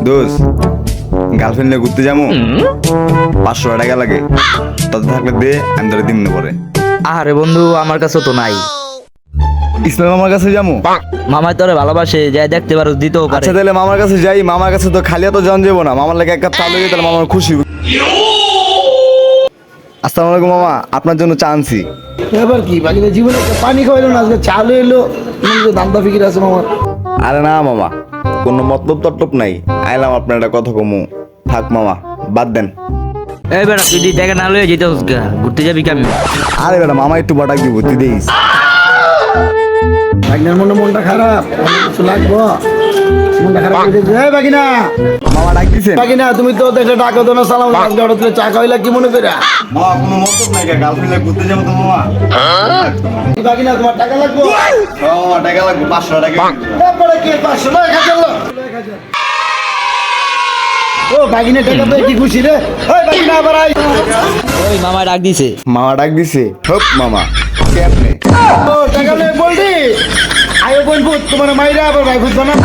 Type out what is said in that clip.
দোষ গার্লফ্রেন্ড নিয়ে ঘুরতে যাবো 500 টাকা লাগে, তাতে থাকলে দে, আমি ধরে দিন পরে। আরে বন্ধু আমার কাছে তো নাই। ইসলাম মামার কাছে যাবো। মামাই তোরে ভালোবাসে, যাই দেখতে পারো দিতেও পারে। আচ্ছা তাহলে মামার কাছে যাই, মামার কাছে তো খালি তো জন যাবো না, মামার লাগে এক কাপ চা লইয়ে তাহলে মামার খুশি। আসসালামু আলাইকুম মামা, আপনার জন্য চা আনছি। এবার কি বাকি জীবনে একটা পানি খাওয়াইলো না, আজকে চালু এলো দান্দা ফিকির আছে মামার। আরে না মামা, কোনো মতলব তটলব নাই, আইলাম আপনার একটা কথা কমু। থাক মামা, বাদ দেন। এই বেটা তুই দি টাকা না লয়ে যেতে ঘুরতে যাবি কেমন? আরে বেটা মামা একটু বাটাক দিব, তুই দিস। বাগিনার মনটা খারাপ, অনেক কিছু লাগবো, মনটা খারাপ করে দিয়েছে। এই বাগিনা, মামা ডাক দিছেন? বাগিনা তুমি তো দেখলে ডাকো তো না, সালাম আজকে হঠাৎ করে চা খাওয়াইলা কি মনে করে? মামা কোনো মতলব নাই, গার্লফ্রেন্ড নিয়ে ঘুরতে যাবো তো মামা। এই বাগিনা তোমার টাকা লাগবো? মামা টাকা লাগবে 500 টাকা। তারপরে কি 500 টাকা খাচ্ছিল? ও বাগিনা টাকা পেয়ে কি খুশি রে? ওই বাগিনা আবার আই। ওই মামা ডাক দিছে। মামা ডাক দিছে? হোক মামা, কে আপনি? ও টাকা লয়ে বলদি আয়ো বলবো তোমার মাইরা আবার ভাই বুঝবা না।